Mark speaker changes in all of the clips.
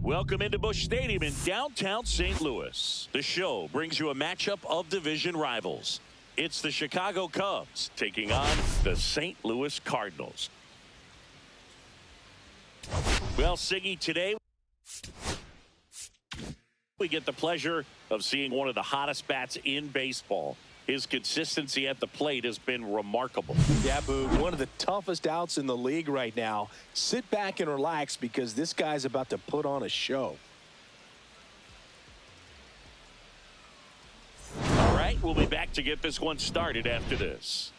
Speaker 1: Welcome into Busch Stadium in downtown St. Louis. The show brings you a matchup of division rivals. It's the Chicago Cubs taking on the St. Louis Cardinals. Well, Siggy, today we get the pleasure of seeing one of the hottest bats in baseball. His consistency at the plate has been remarkable.
Speaker 2: Yeah, Boog, one of the toughest outs in the league right now. Sit back and relax because this guy's about to put on a show.
Speaker 1: All right, we'll be back to get this one started after this.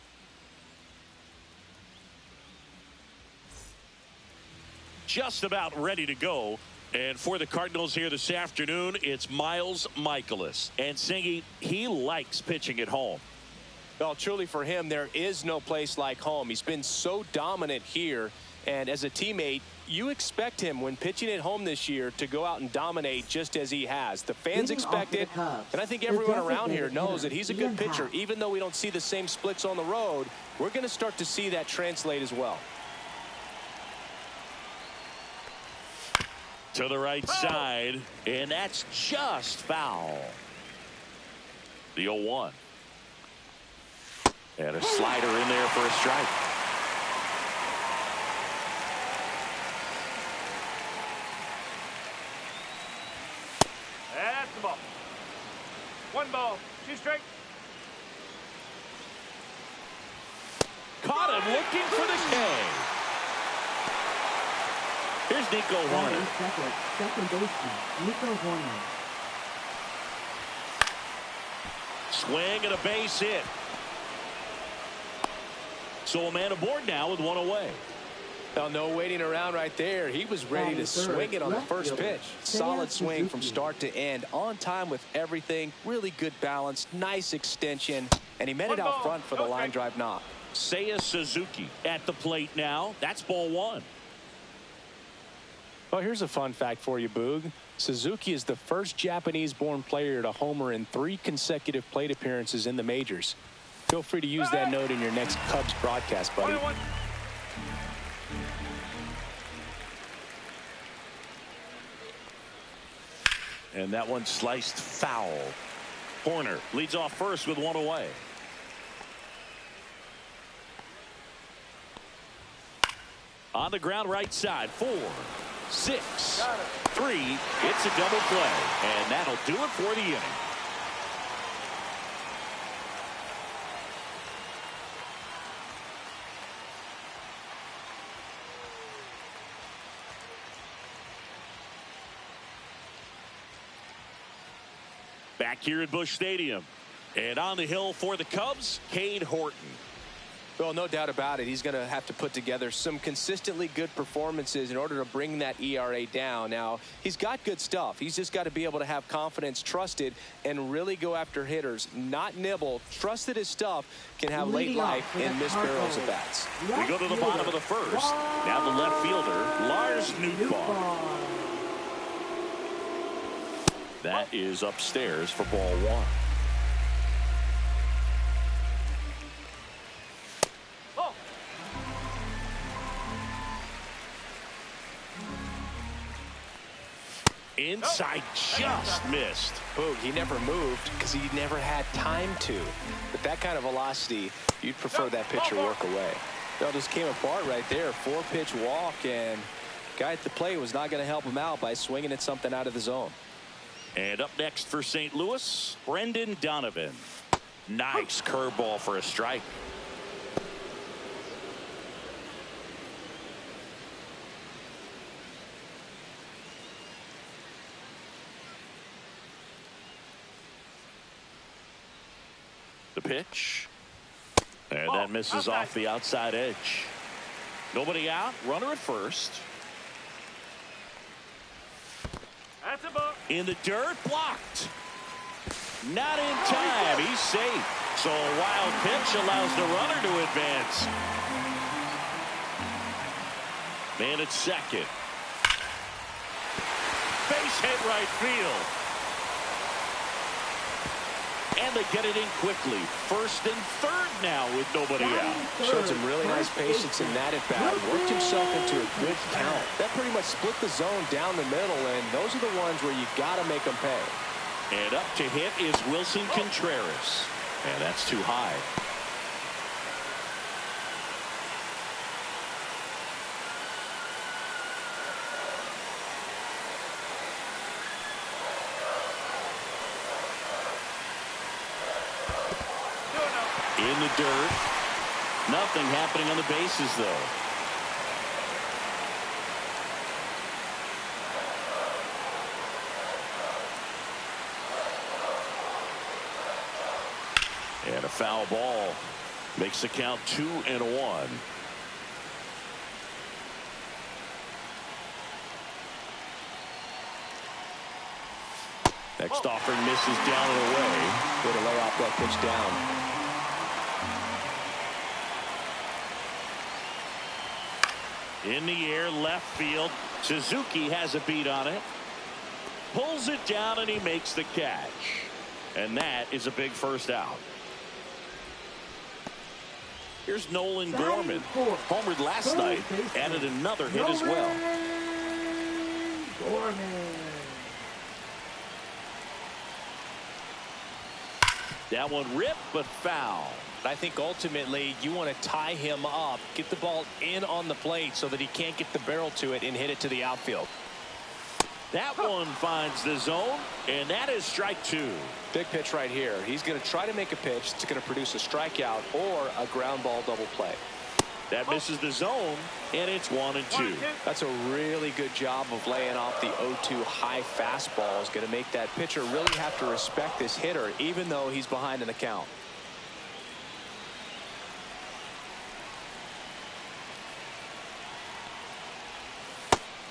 Speaker 1: Just about ready to go. And for the Cardinals here this afternoon, it's Miles Mikolas. And Singy, he likes pitching at home.
Speaker 2: Well, truly for him, there is no place like home. He's been so dominant here. And as a teammate, you expect him when pitching at home this year to go out and dominate just as he has. The fans expect it. And I think everyone around here knows that he's a good pitcher. Even though we don't see the same splits on the road, we're going to start to see that translate as well.
Speaker 1: To the right side, and that's just foul. The 0-1. And a slider in there for a strike.
Speaker 3: That's the ball. 1 ball, 2 strikes.
Speaker 1: Caught him looking for the K. Here's Nico Horner.
Speaker 4: Second baseman, Nico Horner.
Speaker 1: Swing and a base hit. So a man aboard now with 1 away.
Speaker 2: Well, no waiting around right there. He was ready to swing it on the first pitch. Solid swing from start to end. On time with everything. Really good balance. Nice extension. And he met it out front for the line drive knock.
Speaker 1: Seiya Suzuki at the plate now. That's ball 1.
Speaker 2: Well, here's a fun fact for you, Boog. Suzuki is the first Japanese-born player to homer in 3 consecutive plate appearances in the majors. Feel free to use that note in your next Cubs broadcast, buddy.
Speaker 1: And that one sliced foul. Horner leads off first with 1 away. On the ground right side, 4, 6, 3. It's a double play, and that'll do it for the inning. Back here at Busch Stadium, and on the hill for the Cubs, Cade Horton.
Speaker 2: Well, no doubt about it. He's going to have to put together some consistently good performances in order to bring that ERA down. Now, he's got good stuff. He's just got to be able to have confidence, trusted, and really go after hitters, not nibble. Trust that his stuff can have late life in missed barrels of bats.
Speaker 1: We go to the bottom of the first. Now the left fielder, Lars Nootbaar. That is upstairs for ball 1. Inside, just missed.
Speaker 2: Boog, he never moved because he never had time to. With that kind of velocity, you'd prefer that pitcher work away. Well, just came apart right there. 4-pitch walk, and guy at the plate was not going to help him out by swinging at something out of the zone.
Speaker 1: And up next for St. Louis, Brendan Donovan. Nice curveball for a strike. The pitch. And that misses off the outside edge. Nobody out. Runner at first.
Speaker 3: That's a ball.
Speaker 1: In the dirt, blocked. Not in time. He's safe. So a wild pitch allows the runner to advance. Man at second. Base hit right field. And they get it in quickly. First and third now with nobody out.
Speaker 2: Showed some really nice patience in that at bat. Worked himself into a good count. That pretty much split the zone down the middle, and those are the ones where you got to make them pay.
Speaker 1: And up to hit is Wilson Contreras. And that's too high. In the dirt. Nothing happening on the bases, though. And a foul ball makes the count 2-1. Next offering misses down and away.
Speaker 2: Way to lay off that pitch down.
Speaker 1: In the air, left field. Suzuki has a beat on it. Pulls it down, and he makes the catch. And that is a big first out. Here's Nolan Gorman. Homered last night. Added another hit as well.
Speaker 4: Gorman.
Speaker 1: That one ripped, but foul.
Speaker 2: I think ultimately you want to tie him up, get the ball in on the plate so that he can't get the barrel to it and hit it to the outfield.
Speaker 1: That one finds the zone, and that is strike 2.
Speaker 2: Big pitch right here. He's going to try to make a pitch that's going to produce a strikeout or a ground ball double play.
Speaker 1: That misses the zone, and it's 1-2.
Speaker 2: That's a really good job of laying off the 0-2 high fastball. Is going to make that pitcher really have to respect this hitter, even though he's behind in the count.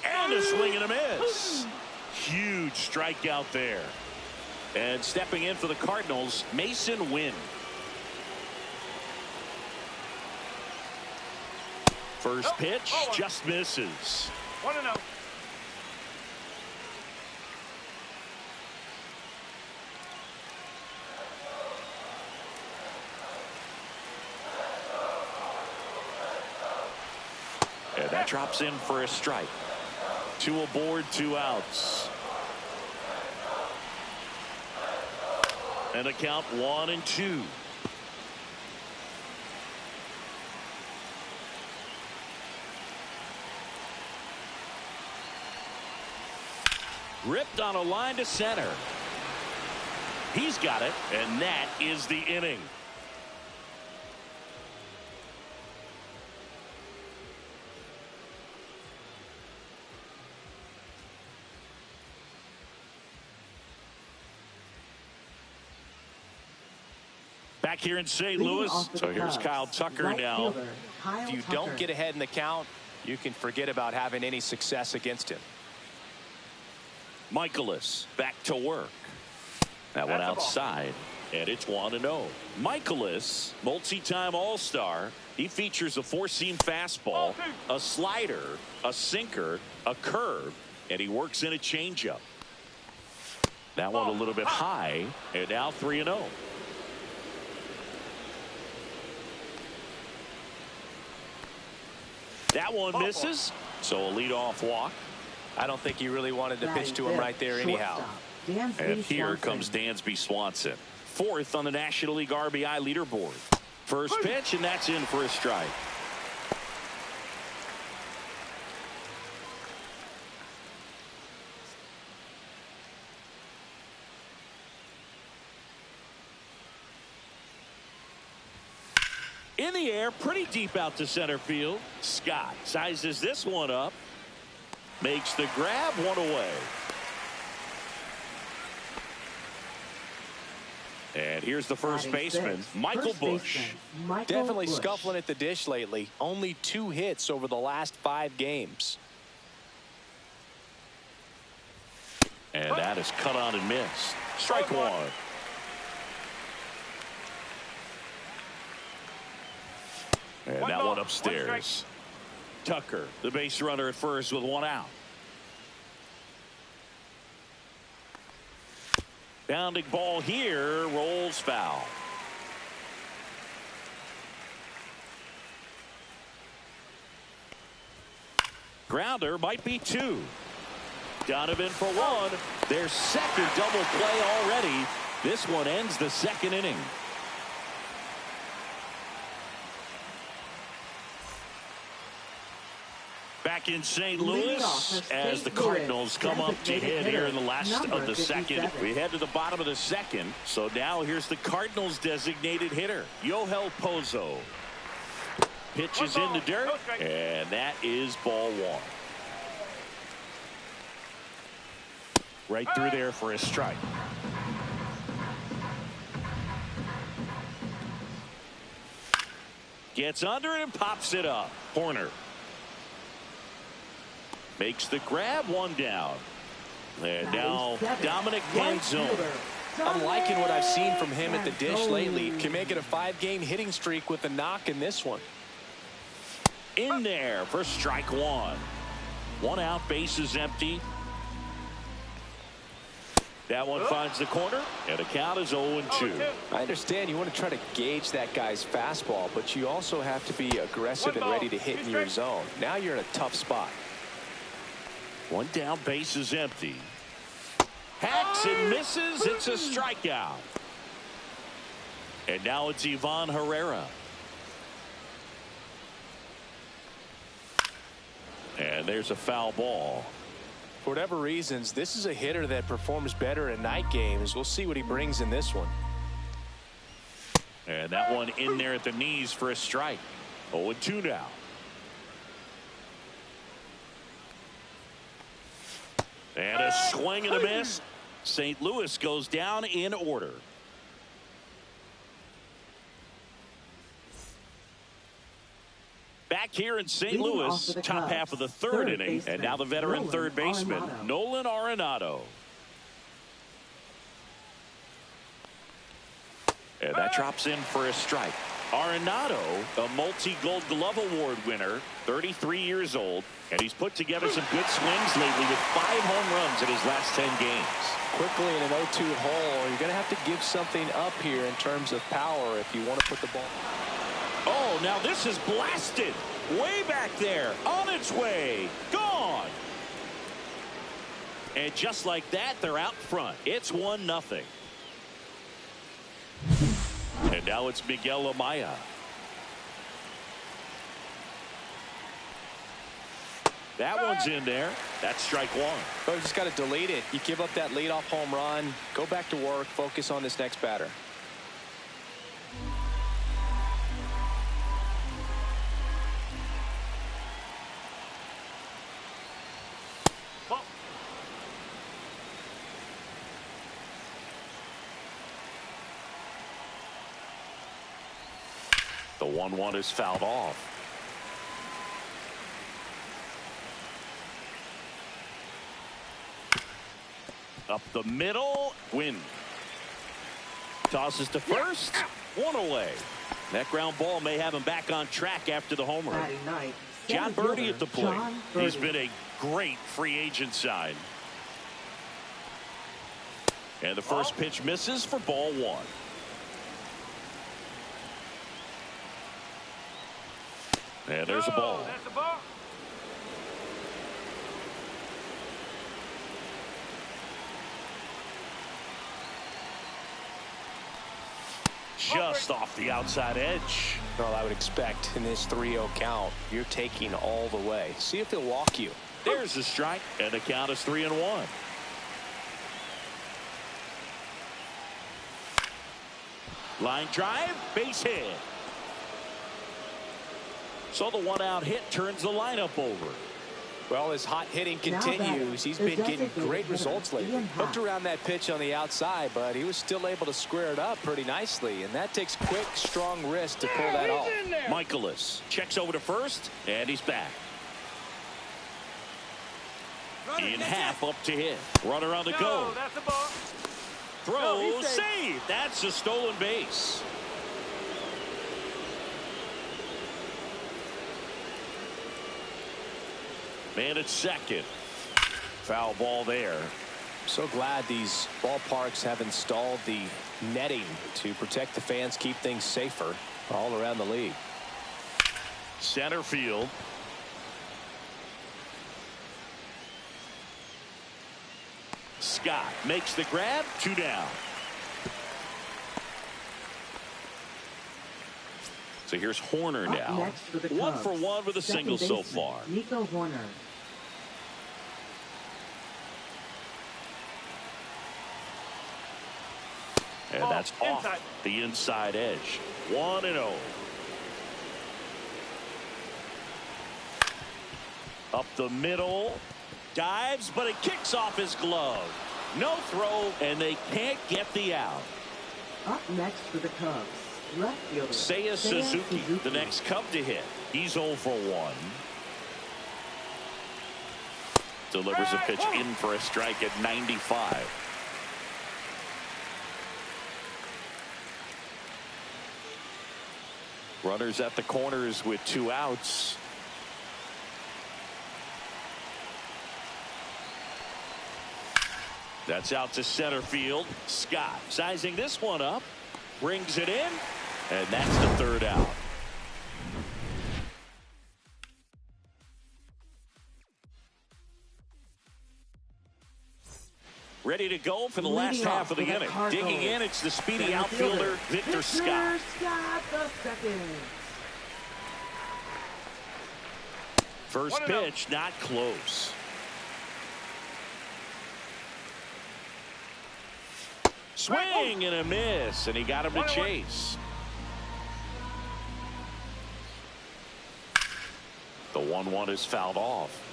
Speaker 1: And a swing and a miss. Huge strikeout there. And stepping in for the Cardinals, Mason Wynn. First pitch just misses.
Speaker 3: 1-0.
Speaker 1: And that drops in for a strike. 2 aboard, 2 outs. And a count 1-2. Ripped on a line to center. He's got it, and that is the inning. Back here in St. Louis. So here's Kyle Tucker now.
Speaker 2: If you don't get ahead in the count, you can forget about having any success against him.
Speaker 1: Michaelis back to work. That one outside, and it's 1-0. Michaelis, multi-time All-Star. He features a 4-seam fastball, a slider, a sinker, a curve, and he works in a changeup. That one a little bit high, and now 3-0. That one misses, so a leadoff walk.
Speaker 2: I don't think you really wanted to pitch to him right there anyhow.
Speaker 1: And here comes Dansby Swanson, 4th on the National League RBI leaderboard. First pitch, and that's in for a strike. In the air, pretty deep out to center field. Scott sizes this one up. Makes the grab, 1 away. And here's the first baseman, Michael Busch.
Speaker 2: Definitely scuffling at the dish lately. Only 2 hits over the last 5 games.
Speaker 1: And that is cut on and missed. Strike 1. And that one upstairs. Tucker, the base runner at first with 1 out. Pounding ball here, rolls foul. Grounder might be 2. Donovan for 1. Their second double play already. This one ends the second inning. Back in St. Louis as the Cardinals come up to hit here in the last of the second. We head to the bottom of the second. So now here's the Cardinals designated hitter, Yohel Pozo. Pitches in the dirt, and that is ball 1. Right through there for a strike. Gets under it and pops it up. Horner makes the grab, 1 down. And now Dominic Manzone.
Speaker 2: I'm liking what I've seen from him at the dish lately. Can make it a 5-game hitting streak with a knock in this one.
Speaker 1: In there for strike 1. 1 out, bases empty. That one finds the corner, and the count is 0-2.
Speaker 2: I understand you want to try to gauge that guy's fastball, but you also have to be aggressive and ready to hit in your zone. Now you're in a tough spot.
Speaker 1: 1 down, bases empty. Hacks and misses. It's a strikeout. And now it's Ivan Herrera. And there's a foul ball.
Speaker 2: For whatever reasons, this is a hitter that performs better in night games. We'll see what he brings in this one.
Speaker 1: And that one in there at the knees for a strike. 0-2 now. And a swing and a miss. St. Louis goes down in order. Back here in St. Louis, top half of the third inning, and now the veteran third baseman, Nolan Arenado. And that drops in for a strike. Arenado, a multi-Gold Glove Award winner, 33 years old, and he's put together some good swings lately with 5 home runs in his last 10 games.
Speaker 2: Quickly in an 0-2 hole, you're going to have to give something up here in terms of power if you want to put the ball.
Speaker 1: Oh, now this is blasted. Way back there. On its way. Gone. And just like that, they're out front. It's 1-0. And now it's Miguel Amaya. That one's in there. That's strike 1.
Speaker 2: Oh, you just got to delete it. You give up that leadoff home run. Go back to work. Focus on this next batter.
Speaker 1: The 1-1 is fouled off. Up the middle, win. Tosses to first, 1 away. That ground ball may have him back on track after the homer. John Birdie at the plate. He's been a great free agent sign. And the first pitch misses for ball 1. And there's a ball. Just off the outside edge.
Speaker 2: Well, I would expect in this 3-0 count, you're taking all the way. See if he'll walk you.
Speaker 1: There's the strike, and the count is 3-1. Line drive, base hit. So the 1-out hit turns the lineup over.
Speaker 2: Well, as hot hitting continues, he's been getting great results lately. Hooked around that pitch on the outside, but he was still able to square it up pretty nicely, and that takes quick, strong wrist to pull that off.
Speaker 1: Michaelis checks over to first, and he's back. In half up to hit. Runner on the go. Throw, save. That's a stolen base. Man at second. Foul ball there.
Speaker 2: So glad these ballparks have installed the netting to protect the fans, keep things safer all around the league.
Speaker 1: Center field. Scott makes the grab. 2 down. So here's Horner now.
Speaker 4: Next for the
Speaker 1: 1
Speaker 4: Cubs,
Speaker 1: for 1 with a single so far.
Speaker 4: Nico Horner.
Speaker 1: And that's off the inside edge. 1-0. Up the middle. Dives, but it kicks off his glove. No throw, and they can't get the out.
Speaker 4: Up next for the Cubs, left fielder
Speaker 1: Seiya Suzuki, the next Cub to hit. He's 0 for 1. Delivers a pitch in for a strike at 95. Runners at the corners with 2 outs. That's out to center field. Scott sizing this one up. Brings it in. And that's the 3rd out. Ready to go for the last half of the inning. Digging in, it's the speedy outfielder, Victor Scott.
Speaker 4: Scott the second.
Speaker 1: First pitch, not close. Swing and a miss, and he got him to chase. The 1-1 is fouled off.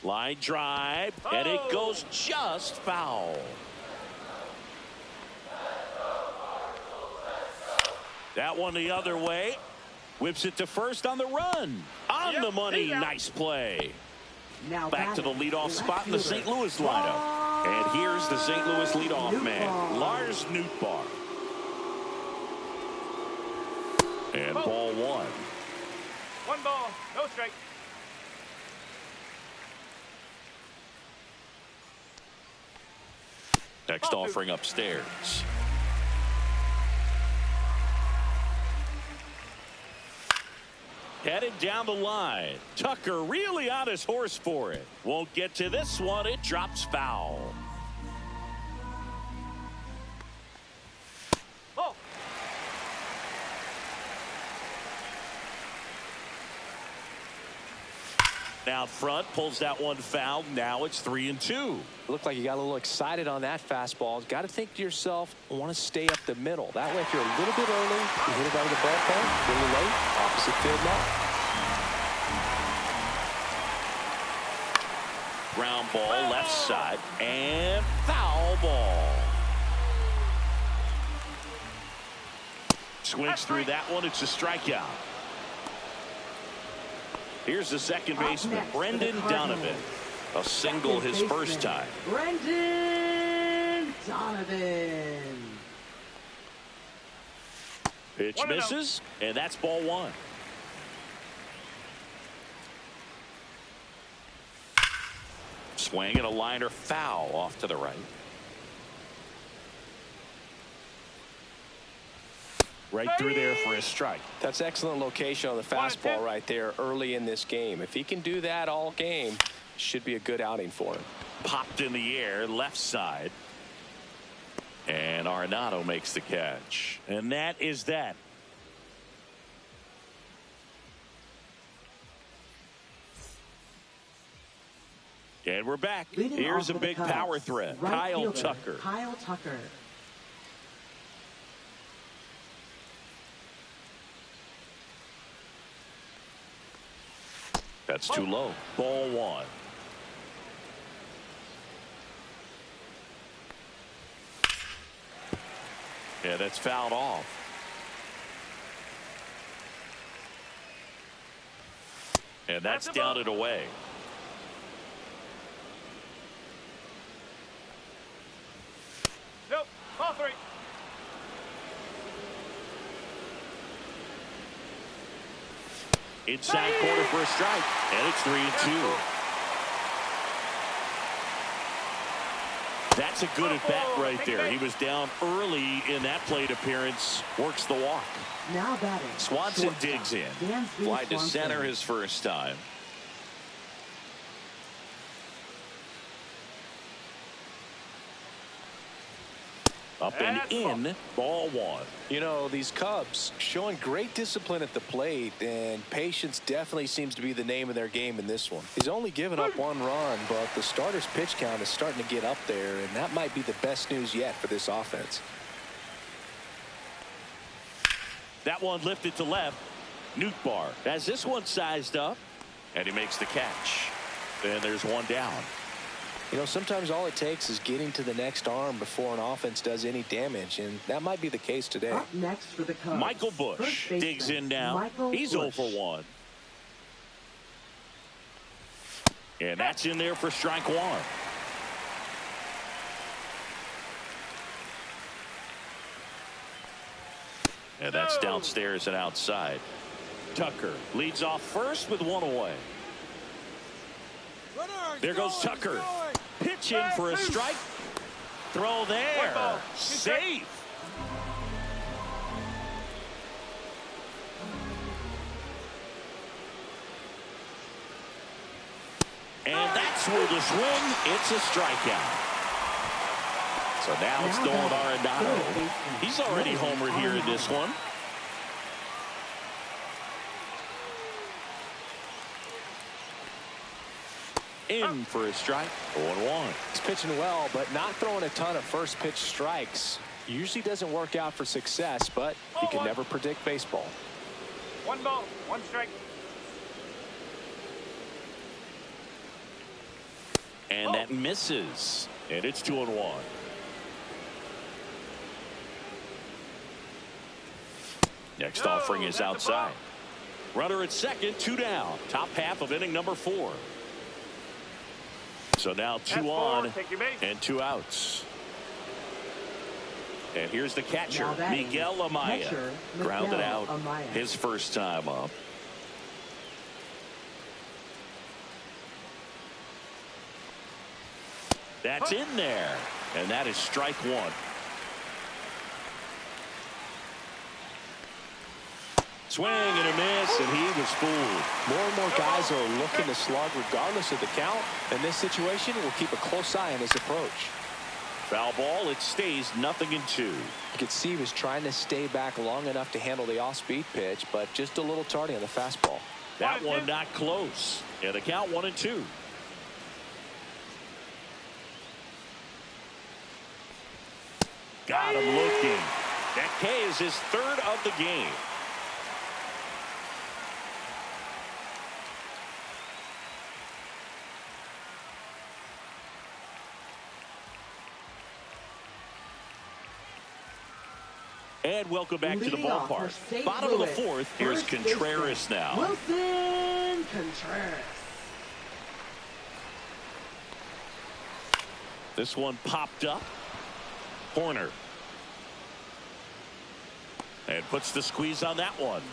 Speaker 1: Line drive, and it goes just foul. That one the other way. Whips it to first on the run. On the money. Nice play.
Speaker 4: Now
Speaker 1: back to the leadoff spot in the St. Louis lineup. And here's the St. Louis leadoff man, Lars Nootbaar. And ball 1.
Speaker 3: 1 ball, no strike.
Speaker 1: Next offering upstairs. Headed down the line. Tucker really on his horse for it. Won't get to this one. It drops foul.
Speaker 3: Oh.
Speaker 1: Out front, pulls that one foul. Now it's 3-2.
Speaker 2: Looked like you got a little excited on that fastball. Got to think to yourself, I want to stay up the middle. That way, if you're a little bit early, you hit it out of the ballpark. A little late, opposite field now.
Speaker 1: Ground ball, left side, and foul ball. Swings through that one. It's a strikeout. Here's the second baseman, Brendan Donovan. A single his first time.
Speaker 4: Brendan Donovan.
Speaker 1: Pitch misses, and that's ball 1. Swing and a liner foul off to the right. Right through there for a strike.
Speaker 2: That's excellent location on the fastball right there early in this game. If he can do that all game, should be a good outing for him.
Speaker 1: Popped in the air, left side. And Arenado makes the catch. And that is that. And we're back. Here's a big power threat. Kyle Tucker.
Speaker 4: Kyle Tucker.
Speaker 1: That's too low. Ball 1. Yeah, that's fouled off. And that's down and away.
Speaker 3: Nope, ball 3.
Speaker 1: Inside corner for a strike. And it's 3-2. That's a good at-bat right there. He was down early in that plate appearance. Works the walk.
Speaker 4: Now batting.
Speaker 1: Swanson digs in. Fly to center his first time. Up and in, ball one.
Speaker 2: You know, these Cubs showing great discipline at the plate, and patience definitely seems to be the name of their game in this one. He's only given up 1 run, but the starter's pitch count is starting to get up there, and that might be the best news yet for this offense.
Speaker 1: That one lifted to left. Nootbaar has this one sized up, and he makes the catch. And there's one down.
Speaker 2: You know, sometimes all it takes is getting to the next arm before an offense does any damage, and that might be the case today.
Speaker 4: Up next for the Cubs,
Speaker 1: Michael Busch digs in now. He's 0 for 1. And that's in there for strike one. And that's downstairs and outside. Tucker leads off first with 1 away. There goes Tucker. Pitch in for a strike. Throw there. Safe. And that's where the swing. It's a strikeout. So now it's Nolan Arenado. He's already homered here in this one. In for a strike. 0-1.
Speaker 2: He's pitching well, but not throwing a ton of first pitch strikes. Usually doesn't work out for success, but you can never predict baseball.
Speaker 3: 1 ball, 1 strike.
Speaker 1: And that misses. And it's 2-1. Next offering is outside. Runner at second, 2 down. Top half of inning number 4. So now 2 on and 2 outs. And here's the catcher, Miguel Amaya. Grounded out his first time up. That's in there. And that is strike 1. Swing and a miss, and he was fooled.
Speaker 2: More and more guys are looking to slug regardless of the count. In this situation, we'll keep a close eye on his approach.
Speaker 1: Foul ball, it stays 0-2.
Speaker 2: You could see he was trying to stay back long enough to handle the off-speed pitch, but just a little tardy on the fastball.
Speaker 1: That one not close. And the count 1-2. Got him looking. That K is his 3rd of the game. And welcome back to the ballpark. Bottom of the 4th. Here's Contreras now.
Speaker 4: Wilson Contreras.
Speaker 1: This one popped up. Corner. And puts the squeeze on that one.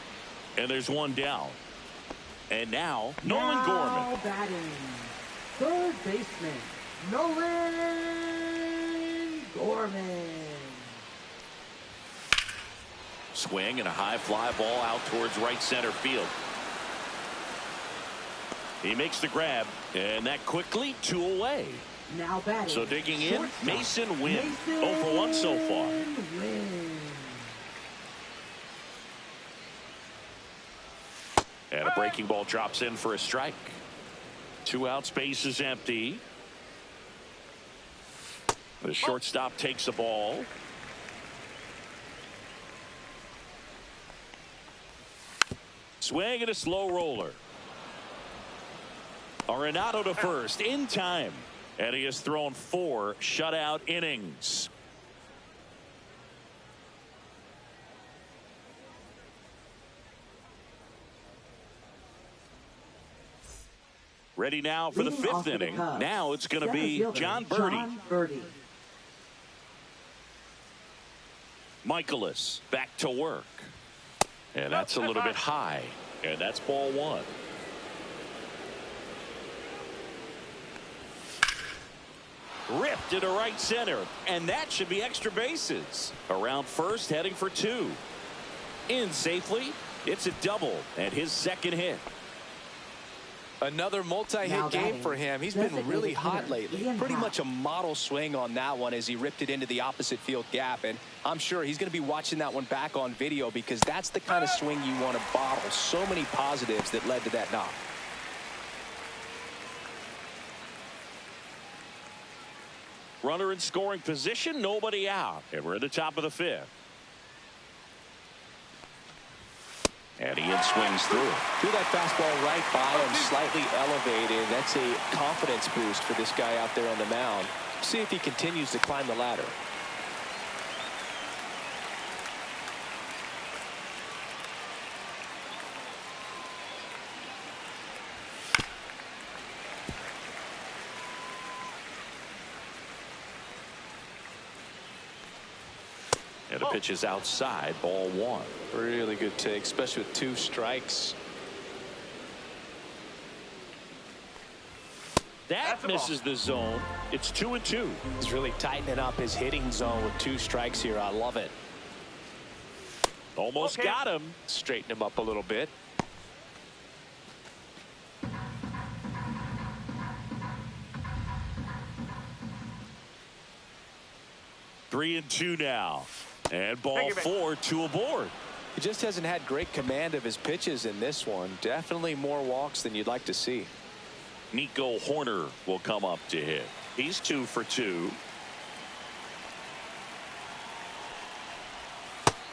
Speaker 1: And there's one down. And now Nolan Gorman.
Speaker 4: Batting. 3rd baseman Nolan Gorman.
Speaker 1: Swing and a high fly ball out towards right center field. He makes the grab, and that quickly 2 away.
Speaker 4: Now batting.
Speaker 1: So digging in,
Speaker 4: Shortstop.
Speaker 1: Mason Wynn. 0 for 1 so far. And a breaking ball drops in for a strike. 2 outs, base is empty. The shortstop takes the ball. Swing and a slow roller. Arenado to first in time. And he has thrown 4 shutout innings. Ready now for the 5th inning. Now it's going to be John Birdie. Michaelis back to work. And that's a little bit high. And that's ball one. Ripped into right center, and that should be extra bases. Around first, heading for two. In safely. It's a double and his second hit.
Speaker 2: Another multi-hit game for him. He's been really hot lately. Pretty much a model swing on that one as he ripped it into the opposite field gap. And I'm sure he's going to be watching that one back on video because that's the kind of swing you want to bottle. So many positives that led to that knock.
Speaker 1: Runner in scoring position, nobody out. And we're at the top of the fifth. And he swings through.
Speaker 2: Threw that fastball right by him, slightly elevated. That's a confidence boost for this guy out there on the mound. See if he continues to climb the ladder.
Speaker 1: And the pitch is outside, ball one.
Speaker 2: Really good take, especially with 2 strikes.
Speaker 1: That misses the zone. It's 2-2.
Speaker 2: He's really tightening up his hitting zone with 2 strikes here. I love it.
Speaker 1: Almost got him.
Speaker 2: Straighten him up a little bit.
Speaker 1: Three and two now. And ball four, 2 aboard.
Speaker 2: He just hasn't had great command of his pitches in this one. Definitely more walks than you'd like to see.
Speaker 1: Nico Horner will come up to hit. He's 2 for 2.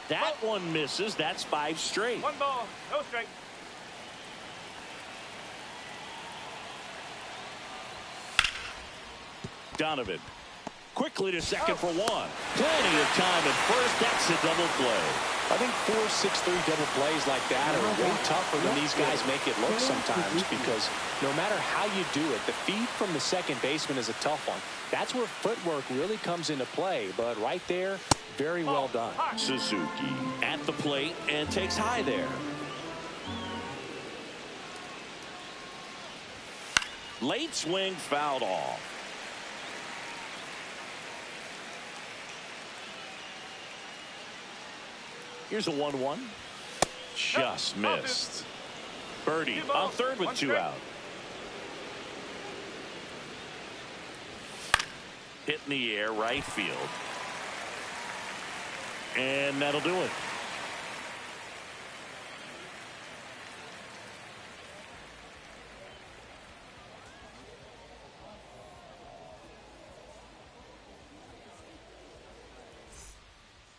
Speaker 1: That one misses. That's 5 straight.
Speaker 3: 1 ball, no strike.
Speaker 1: Donovan quickly to second for 1. Plenty of time at first. That's a double play.
Speaker 2: I think 4-6-3 double plays like that are way tougher than these guys make it look sometimes, because no matter how you do it, the feed from the second baseman is a tough one. That's where footwork really comes into play. But right there, very well done.
Speaker 1: Suzuki at the plate and takes high there. Late swing fouled off. Here's a 1-1. Just missed. Birdie on third with 2 out. Hit in the air, right field. And that'll do it.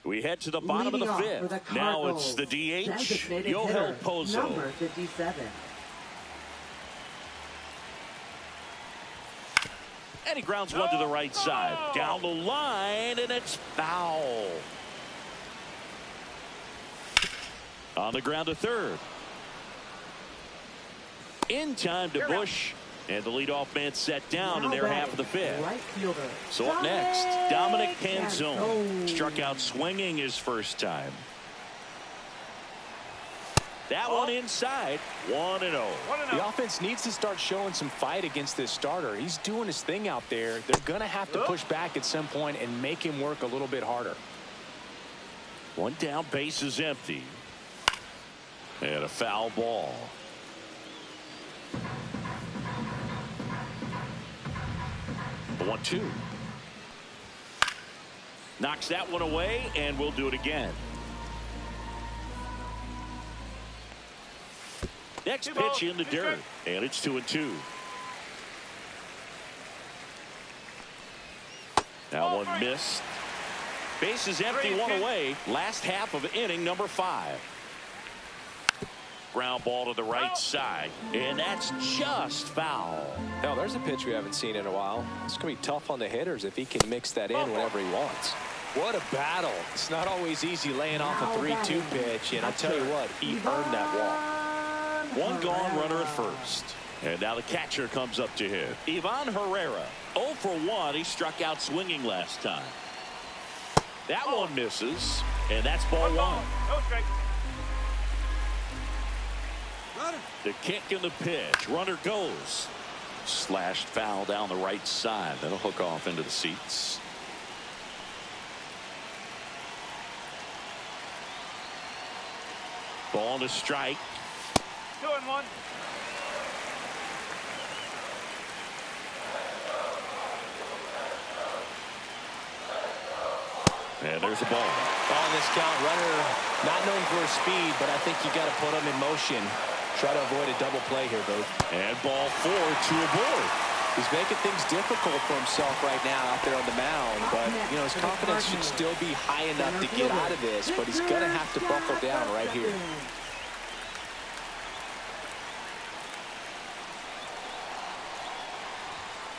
Speaker 1: We head to the bottom of the fifth. Now it's the DH, Yoel Pozo.
Speaker 4: Number 57.
Speaker 1: And he grounds one to the right side. Down the line, and it's foul. On the ground to third. In time to Bush. And the leadoff man set down in their half of the fifth.
Speaker 4: Right fielder.
Speaker 1: So up next, Dominic Canzone. Struck out swinging his first time. That one inside. 1-0.
Speaker 2: The offense needs to start showing some fight against this starter. He's doing his thing out there. They're going to have to push back at some point and make him work a little bit harder.
Speaker 1: One down, base is empty. And a foul ball. The 1-2. Knocks that one away, and we'll do it again. Next pitch in the dirt, and it's 2-2. Now one missed. Base is empty, one away. Last half of inning number 5. Ground ball to the right side, and that's just foul.
Speaker 2: Now there's a pitch we haven't seen in a while. It's going to be tough on the hitters if he can mix that in whenever he wants. What a battle. It's not always easy laying off a 3-2 pitch, and I tell you what, he earned that walk.
Speaker 1: One gone, runner at first. And now the catcher comes up to hit. Ivan Herrera, 0 for 1. He struck out swinging last time. That one misses, and that's ball 1.
Speaker 3: No strike.
Speaker 1: The kick and the pitch. Runner goes. Slashed foul down the right side. That'll hook off into the seats. Ball to strike.
Speaker 3: 2-1.
Speaker 1: And there's a ball.
Speaker 2: On this count, runner not known for his speed, but I think you got to put him in motion. Try to avoid a double play here, Booth.
Speaker 1: And ball 4 to a board.
Speaker 2: He's making things difficult for himself right now out there on the mound, but you know his confidence should still be high enough to get out of this, but he's going to have to buckle down right here.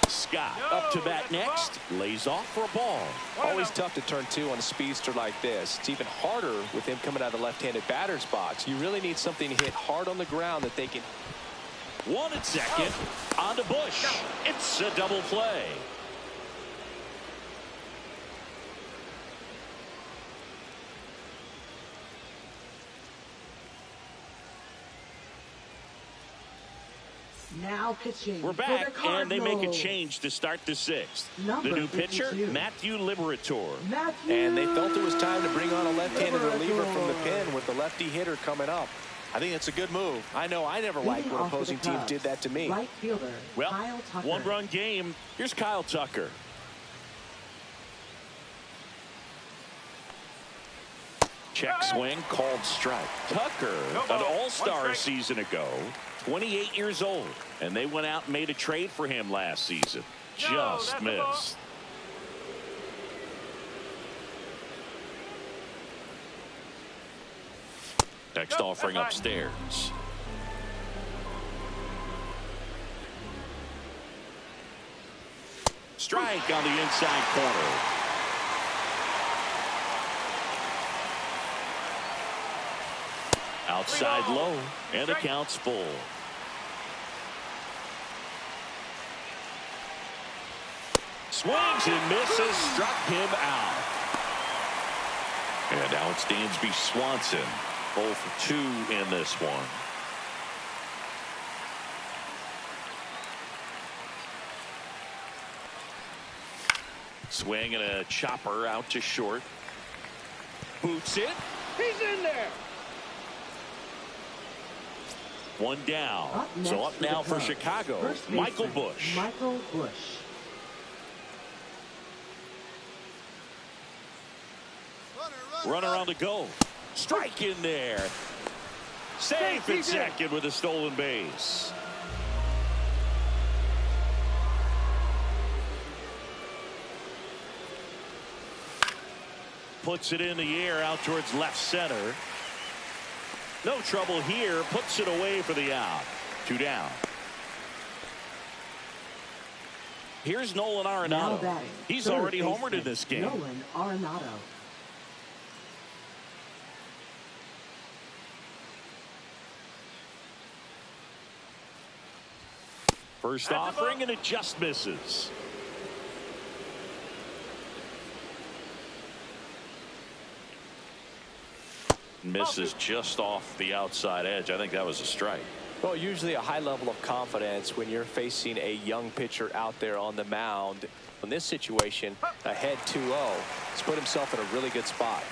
Speaker 1: Scott up to bat next. Lays off for a ball.
Speaker 2: Always tough to turn 2 on a speedster like this. It's even harder with him coming out of the left-handed batter's box. You really need something to hit hard on the ground that they can.
Speaker 1: 1 at second. On to Bush. It's a double play.
Speaker 4: Now pitching.
Speaker 1: We're back, and they make a change to start the 6th. The new pitcher, Matthew Liberator.
Speaker 2: And they felt it was time to bring on a left-handed reliever from the pen with the lefty hitter coming up. I think it's a good move. I know I never liked when opposing teams did that to me.
Speaker 4: Right fielder,
Speaker 1: well,
Speaker 4: Kyle Tucker.
Speaker 1: 1-run game. Here's Kyle Tucker. Check swing, called strike. Tucker, an all-star a season ago, 28 years old, and they went out and made a trade for him last season. Just missed. Next offering upstairs. Strike on the inside corner. Outside low, and the count's full. Swings and misses, struck him out. And now it's Dansby Swanson, 0 for 2 in this one. Swing and a chopper out to short. Boots it.
Speaker 3: He's in there.
Speaker 1: 1 down. So up now for Chicago, Michael Bush.
Speaker 4: Michael Bush.
Speaker 1: Runner on the go. Strike in there. Safe at second with a stolen base. Puts it in the air out towards left center. No trouble here. Puts it away for the out. 2 down. Here's Nolan Arenado. He's already homered in this game.
Speaker 4: Nolan Arenado.
Speaker 1: First offering, and it just misses. Misses just off the outside edge. I think that was a strike.
Speaker 2: Well, usually a high level of confidence when you're facing a young pitcher out there on the mound. In this situation, ahead 2-0. He's put himself in a really good spot.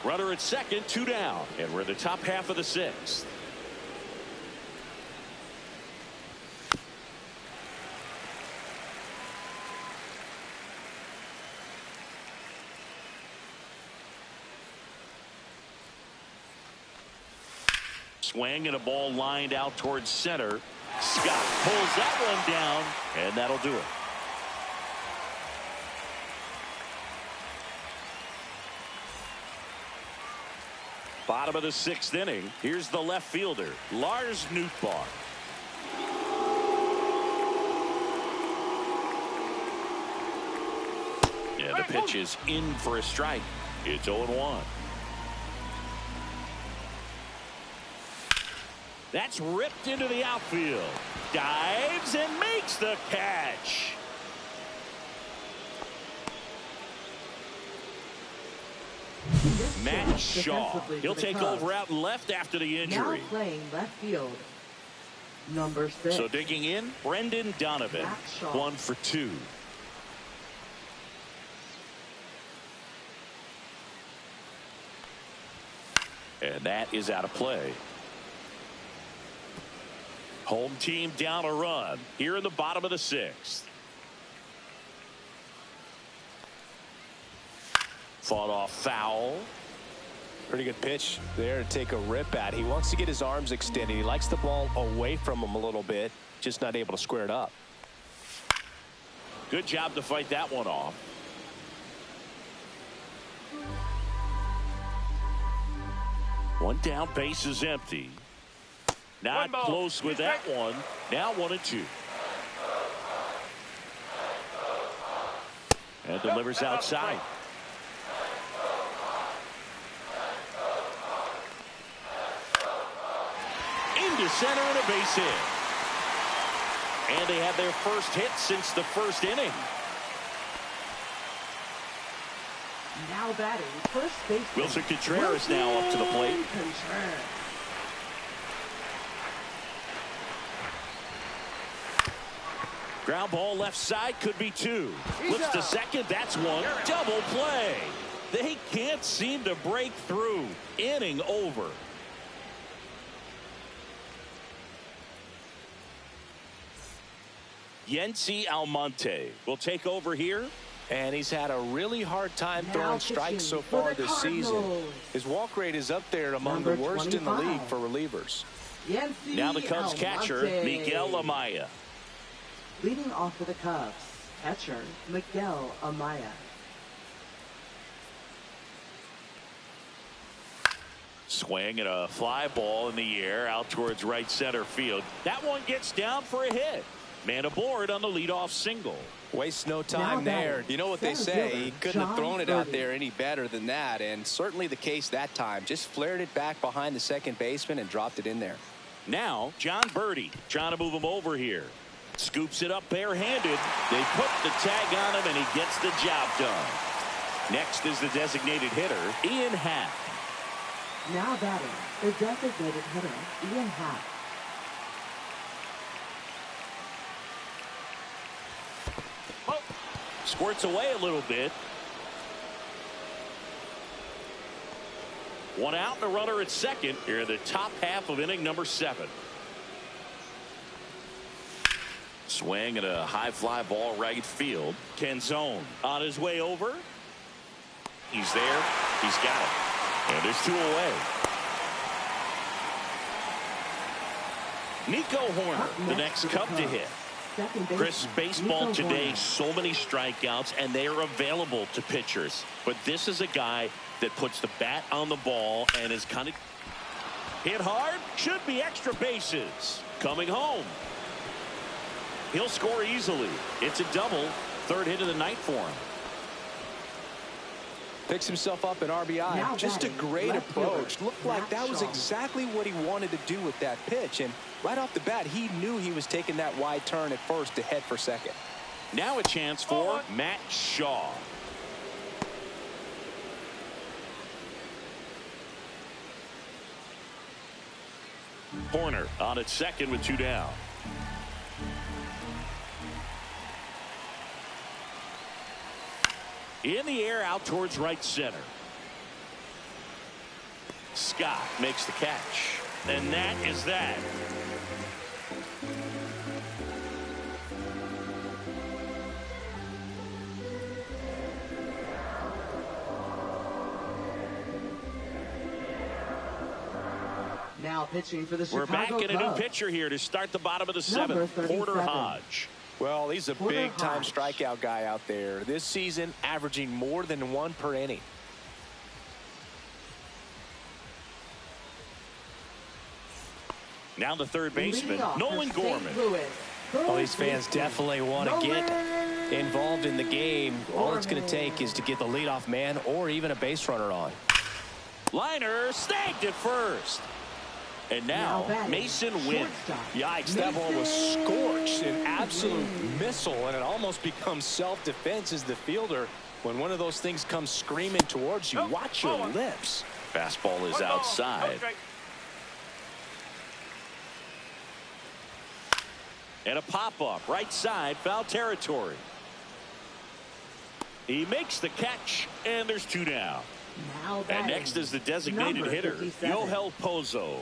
Speaker 1: Runner at second, 2 down, and we're in the top half of the 6th. Swing and a ball lined out towards center. Scott pulls that one down, and that'll do it. Bottom of the 6th inning. Here's the left fielder, Lars Nootbaar. Yeah, the pitch is in for a strike. It's 0-1. That's ripped into the outfield. Dives and makes the catch. Matt Shaw. He'll take over out and left after the injury.
Speaker 4: Now playing left field. Number 6.
Speaker 1: So digging in, Brendan Donovan. 1 for 2. And that is out of play. Home team down a run here in the bottom of the 6th. Fought off foul.
Speaker 2: Pretty good pitch there to take a rip at. He wants to get his arms extended. He likes the ball away from him a little bit, just not able to square it up.
Speaker 1: Good job to fight that one off. One down, base is empty. Not close with that one. Now 1-2. And delivers outside. Into center and a base hit. And they have their first hit since the first inning.
Speaker 4: Now batting first base.
Speaker 1: Wilson Contreras now up to the plate. Ground ball left side, could be 2. Flips to second, that's 1. Double play. They can't seem to break through. Inning over. Yency Almonte will take over here.
Speaker 2: And he's had a really hard time throwing strikes so far this season. His walk rate is up there among the worst in the league for relievers.
Speaker 1: Now the Cubs catcher, Miguel Amaya.
Speaker 4: Leading off for the Cubs, catcher Miguel Amaya.
Speaker 1: Swing and a fly ball in the air out towards right center field. That one gets down for a hit. Man aboard on the leadoff single.
Speaker 2: Wastes no time there. You know what they say, he couldn't have thrown it out there any better than that, and certainly the case that time. Just flared it back behind the second baseman and dropped it in there.
Speaker 1: Now John Birdie trying to move him over here. Scoops it up barehanded. They put the tag on him and he gets the job done. Next is the designated hitter, Ian Happ.
Speaker 4: Now batting the designated hitter, Ian Happ.
Speaker 1: Squirts away a little bit. One out and a runner at second here in the top half of inning number 7. Swing and a high fly ball right field. Canzone on his way over. He's there. He's got it. And there's 2 away. Nico Horner, the next Cub to hit. Chris, baseball today, so many strikeouts, and they are available to pitchers. But this is a guy that puts the bat on the ball and is kind of hit hard. Should be extra bases. Coming home. He'll score easily. It's a double. 3rd hit of the night for him.
Speaker 2: Picks himself up an RBI. Just a great approach. Looked like that was exactly what he wanted to do with that pitch. And right off the bat, he knew he was taking that wide turn at first to head for second.
Speaker 1: Now a chance for Matt Shaw. Horner on at second with 2 down. In the air out towards right center. Scott makes the catch. And that is that.
Speaker 4: Now pitching for the Chicago
Speaker 1: We're back in a
Speaker 4: Cubs.
Speaker 1: new pitcher here to start the bottom of the 7th. Porter Hodge.
Speaker 2: Well, he's a big-time strikeout guy out there. This season, averaging more than 1 per inning.
Speaker 1: Now the 3rd baseman, Nolan Gorman.
Speaker 2: Well, these fans definitely want to get involved in the game. All it's going to take is to get the leadoff man or even a base runner on.
Speaker 1: Liner snagged at first. And now Mason wins.
Speaker 2: Yikes, that ball was scorched, an absolute missile, and it almost becomes self-defense as the fielder. When one of those things comes screaming towards you, watch your lips.
Speaker 1: Fastball is outside. And a pop-up, right side, foul territory. He makes the catch, and there's 2 down. And next is the designated hitter, Yoel Pozo.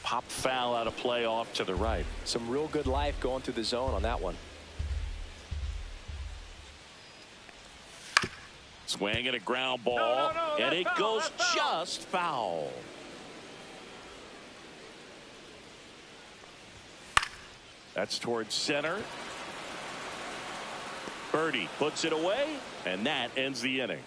Speaker 1: Pop foul out of play off to the right.
Speaker 2: Some real good life going through the zone on that one.
Speaker 1: Swing and a ground ball, and it goes just foul. That's towards center. Birdie puts it away, and that ends the inning.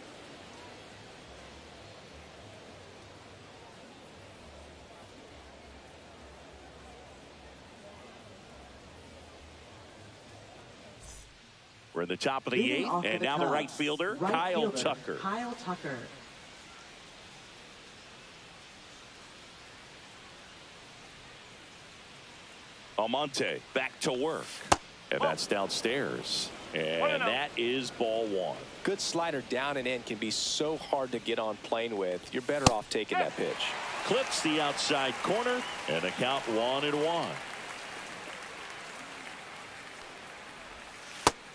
Speaker 1: We're at the top of the 8th, and now the right fielder, Kyle Tucker. Almonte back to work, and that's downstairs, and that is ball 1.
Speaker 2: Good slider down and in can be so hard to get on plane with. You're better off taking that pitch.
Speaker 1: Clips the outside corner, and a count 1-1.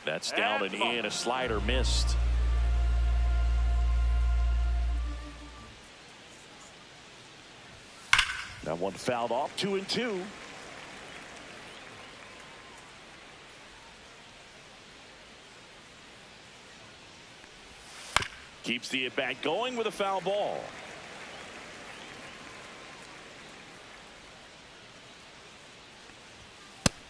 Speaker 1: That's down and in. A slider missed. That one fouled off. 2-2. Keeps the at-bat going with a foul ball.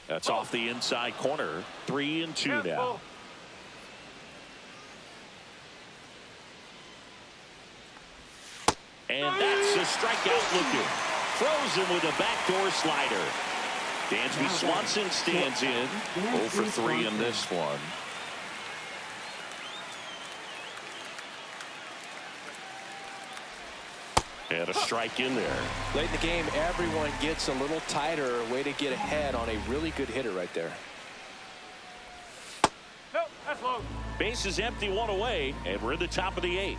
Speaker 1: That's off the inside corner. 3-2 now. And that's a strikeout looking. Frozen with a backdoor slider. Dansby Swanson stands in. 0 for 3 in this one. And a strike in there.
Speaker 2: Late in the game, everyone gets a little tighter. Way to get ahead on a really good hitter right there.
Speaker 3: No, that's low.
Speaker 1: Base is empty, 1 away, and we're in the top of the 8th.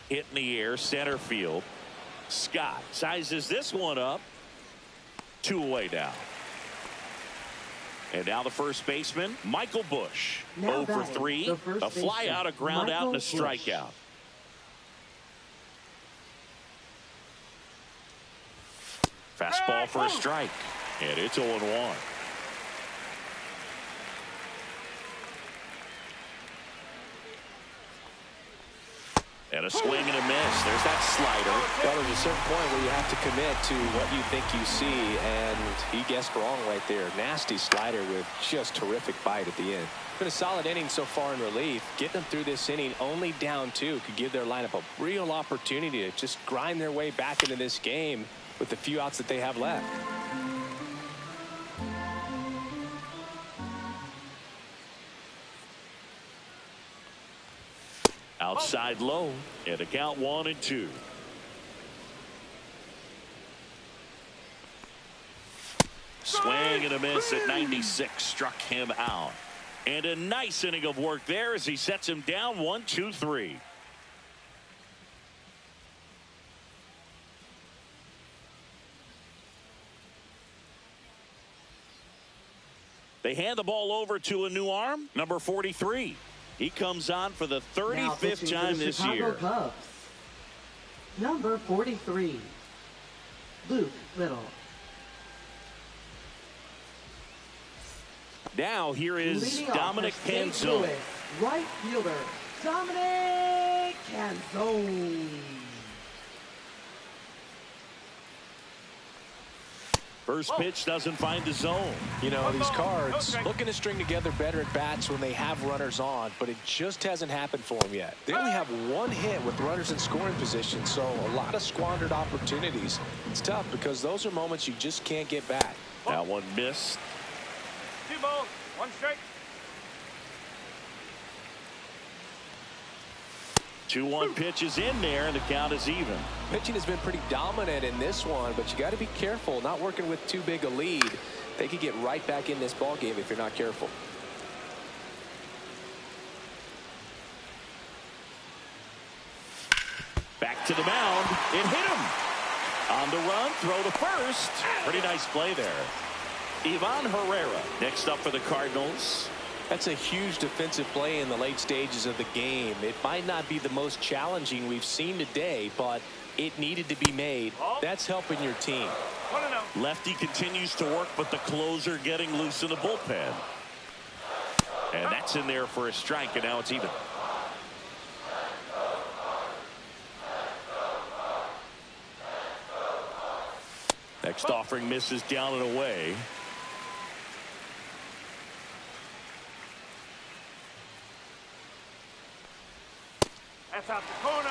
Speaker 1: Hit in the air, center field. Scott sizes this one up. 2 away now. And now the first baseman, Michael Bush. 0 for 3. A fly out, a ground out, and a strikeout. Fastball for a strike. And it's 0-1. And a swing and a miss. There's that slider.
Speaker 2: Well, there's a certain point where you have to commit to what you think you see, and he guessed wrong right there. Nasty slider with just terrific bite at the end. Been a solid inning so far in relief. Getting them through this inning only down 2 could give their lineup a real opportunity to just grind their way back into this game with the few outs that they have left.
Speaker 1: Outside low, and a count 1-2. Swing and a miss at 96, struck him out. And a nice inning of work there as he sets him down 1-2-3. They hand the ball over to a new arm, number 43. He comes on for the 35th time this year.
Speaker 4: Cubs. Number 43, Luke Little.
Speaker 1: Now here is Dominic Canzone.
Speaker 4: Right fielder, Dominic Canzone.
Speaker 1: First pitch doesn't find the zone.
Speaker 2: You know, these Cards looking to string together better at bats when they have runners on, but it just hasn't happened for them yet. They only have 1 hit with runners in scoring position, so a lot of squandered opportunities. It's tough because those are moments you just can't get back.
Speaker 1: That one missed.
Speaker 3: 2 balls, One strike.
Speaker 1: 2-1 pitch is in there, and the count is even.
Speaker 2: Pitching has been pretty dominant in this one, but you got to be careful. Not working with too big a lead. They could get right back in this ball game if you're not careful.
Speaker 1: Back to the mound. It hit him. On the run, throw to first. Pretty nice play there. Ivan Herrera next up for the Cardinals.
Speaker 2: That's a huge defensive play in the late stages of the game. It might not be the most challenging we've seen today, but it needed to be made. That's helping your team.
Speaker 1: Lefty continues to work, but the closer getting loose in the bullpen. And that's in there for a strike, and now it's even. Next offering misses down and away.
Speaker 3: That's out the corner.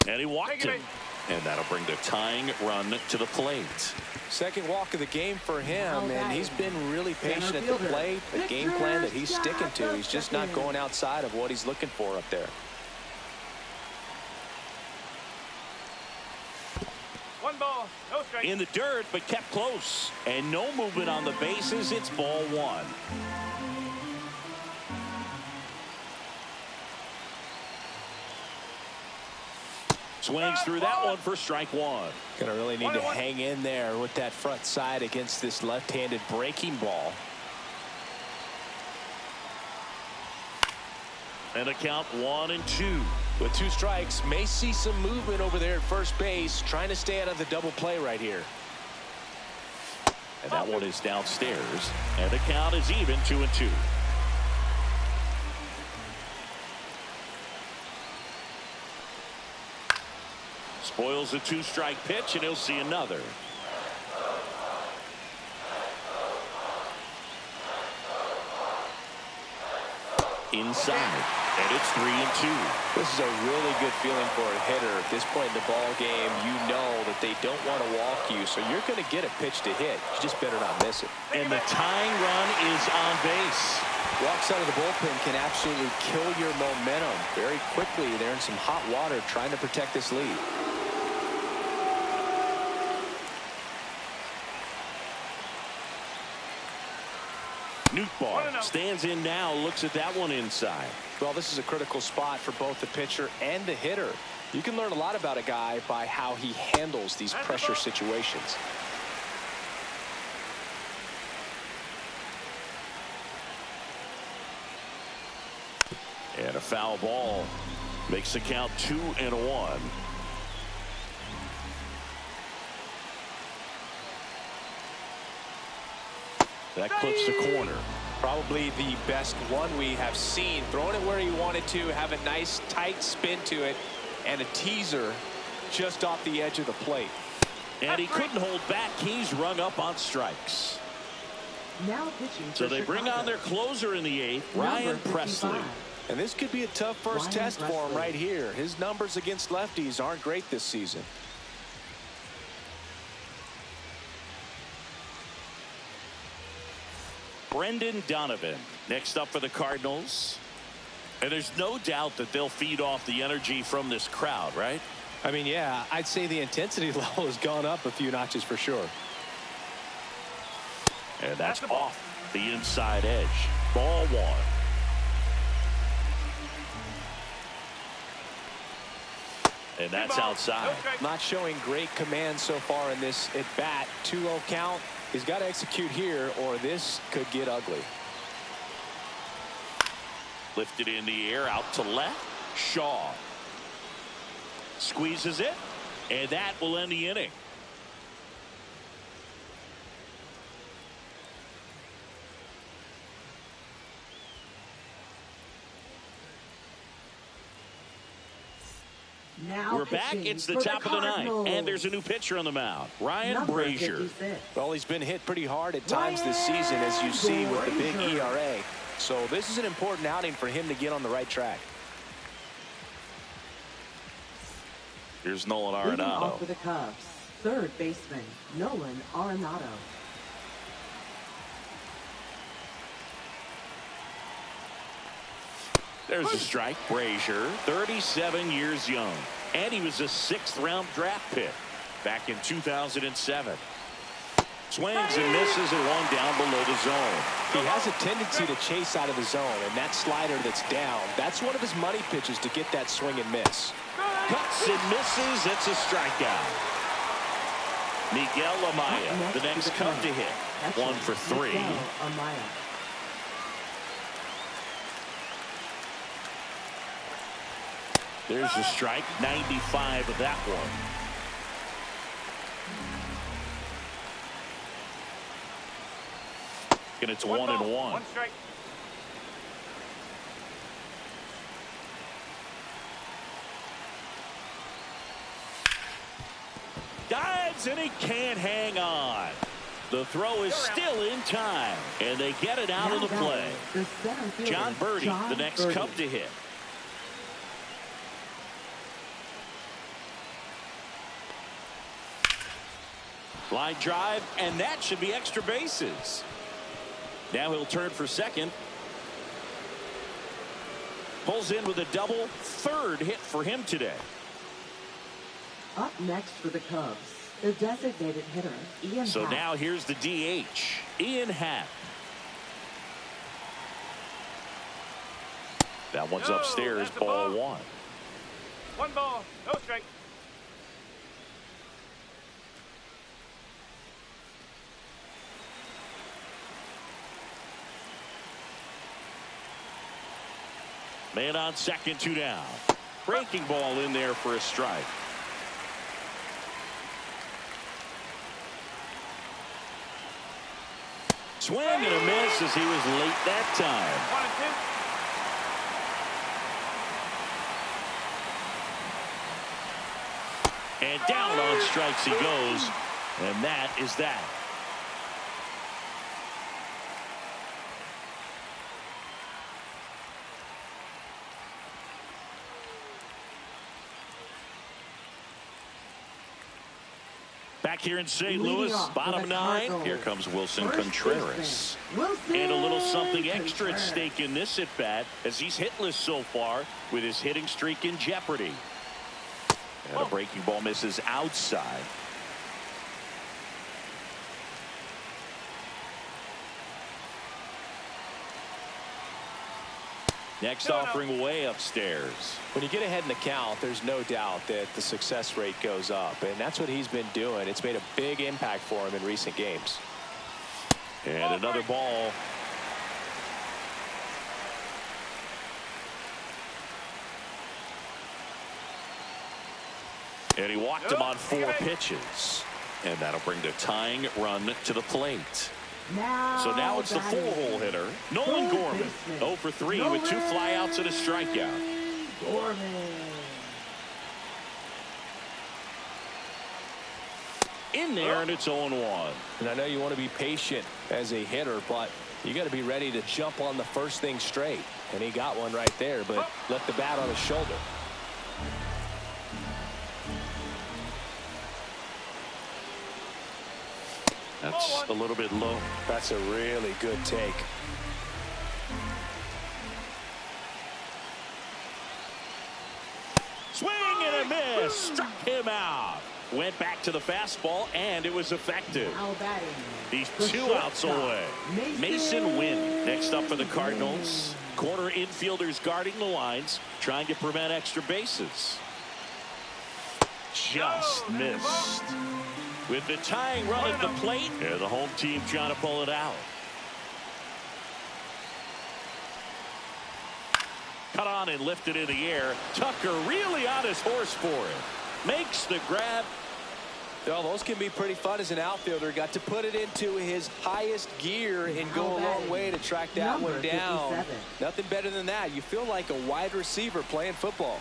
Speaker 1: And he walked him. And that'll bring the tying run to the plate.
Speaker 2: Second walk of the game for him, and he's been really patient at the plate. The game plan that he's sticking to. He's just not going outside of what he's looking for up there.
Speaker 3: One ball, no strike.
Speaker 1: In the dirt, but kept close. And no movement on the bases. It's ball one. Swings through that one for strike one.
Speaker 2: Gonna really need to hang in there with that front side against this left-handed breaking ball.
Speaker 1: And a count 1-2.
Speaker 2: With 2 strikes, may see some movement over there at first base, trying to stay out of the double play right here.
Speaker 1: And that one is downstairs. And the count is even, 2-2. Spoils a 2-strike pitch, and he'll see another. Inside, and it's 3-2.
Speaker 2: This is a really good feeling for a hitter. At this point in the ball game, you know that they don't want to walk you, so you're going to get a pitch to hit. You just better not miss it.
Speaker 1: And the tying run is on base.
Speaker 2: Walks out of the bullpen can absolutely kill your momentum very quickly. They're in some hot water trying to protect this lead.
Speaker 1: Nootbaar stands in now, looks at that one inside.
Speaker 2: Well, this is a critical spot for both the pitcher and the hitter. You can learn a lot about a guy by how he handles these pressure situations.
Speaker 1: And a foul ball makes the count 2-1. That clips the corner.
Speaker 2: Probably the best one we have seen. Throwing it where he wanted to, have a nice tight spin to it, and a teaser just off the edge of the plate.
Speaker 1: And he couldn't hold back. He's rung up on strikes.
Speaker 4: Now pitching.
Speaker 1: So they bring on their closer in the 8th, Ryan Presley.
Speaker 2: And this could be a tough first test for him right here. His numbers against lefties aren't great this season.
Speaker 1: Brendan Donovan next up for the Cardinals. And there's no doubt that they'll feed off the energy from this crowd, right?
Speaker 2: I mean, yeah, I'd say the intensity level has gone up a few notches for sure.
Speaker 1: And that's off the inside edge. Ball one. And that's outside.
Speaker 2: Not showing great command so far in this at bat. 2-0 count. He's got to execute here or this could get ugly.
Speaker 1: Lifted in the air out to left. Shaw squeezes it, and that will end the inning.
Speaker 4: Now
Speaker 1: we're back. It's the top of the ninth, and there's a new pitcher on the mound, Ryan Brazier.
Speaker 2: Well, he's been hit pretty hard at times this season, as you see with the big ERA. So this is an important outing for him to get on the right track.
Speaker 1: Here's Nolan
Speaker 4: Leading
Speaker 1: Arenado.
Speaker 4: off for the Cubs, Third baseman, Nolan Arenado.
Speaker 1: There's a strike. Brazier, 37 years young, and he was a 6th-round draft pick back in 2007. Swings and misses at one down below the zone.
Speaker 2: He has a tendency to chase out of the zone, and that slider that's down, that's one of his money pitches to get that swing and miss.
Speaker 1: Cuts and misses. It's a strikeout. Miguel Amaya, the next Cub to hit. 1 for 3. There's a strike. 95 of that one. And it's 1-1.
Speaker 3: One strike.
Speaker 1: Dives and he can't hang on. The throw is still in time, and they get it out of the play. John Birdie, the next Cub to hit. Line drive, and that should be extra bases. Now he'll turn for second. Pulls in with a double. 3rd hit for him today.
Speaker 4: Up next for the Cubs, the designated hitter, Ian
Speaker 1: So
Speaker 4: Happ.
Speaker 1: now here's the DH, Ian Happ. That one's upstairs, ball 1.
Speaker 3: 1 ball, no strike.
Speaker 1: Man on second, 2 down. Breaking ball in there for a strike. Swing and a miss as he was late that time.
Speaker 3: 1 and 2.
Speaker 1: And down on strikes he goes. And that is that. Back here in St. Louis, bottom 9. Here comes Wilson Contreras. And a little something extra at stake in this at-bat as he's hitless so far with his hitting streak in jeopardy. And a breaking ball misses outside. Next offering way upstairs.
Speaker 2: When you get ahead in the count, there's no doubt that the success rate goes up, and that's what he's been doing. It's made a big impact for him in recent games.
Speaker 1: And another ball. And he walked him on 4 pitches. And that'll bring the tying run to the plate. So now it's the 4-hole hitter, Nolan Gorman. 0 for 3 with 2 flyouts and a strikeout. In there, and it's 0-1.
Speaker 2: And I know you want to be patient as a hitter, but you got to be ready to jump on the first thing straight. And he got one right there, but left the bat on his shoulder.
Speaker 1: That's a little bit low.
Speaker 2: That's a really good take.
Speaker 1: Swing and a miss. Struck him out. Went back to the fastball, and it was effective. He's 2 outs away. Mason Wynn next up for the Cardinals. Corner infielders guarding the lines, trying to prevent extra bases. Just missed. With the tying run at the plate, and the home team trying to pull it out. Cut on and lifted in the air. Tucker really on his horse for it. Makes the grab.
Speaker 2: Well, those can be pretty fun as an outfielder. Got to put it into his highest gear and go a long way to track that one down.
Speaker 4: 57.
Speaker 2: Nothing better than that. You feel like a wide receiver playing football.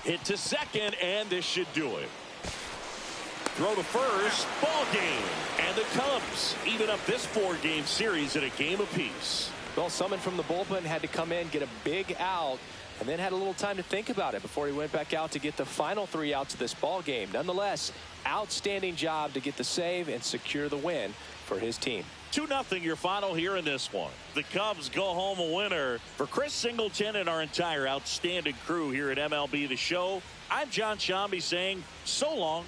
Speaker 1: Hit to second, and this should do it. Throw to first, ball game. And the Cubs even up this 4-game series at a game apiece.
Speaker 2: Well, someone from the bullpen had to come in, get a big out, and then had a little time to think about it before he went back out to get the final 3 outs of this ball game. Nonetheless, outstanding job to get the save and secure the win for his team.
Speaker 1: 2-0 your final here in this one. The Cubs go home a winner. For Chris Singleton and our entire outstanding crew here at MLB The Show, I'm John Shambi saying so long.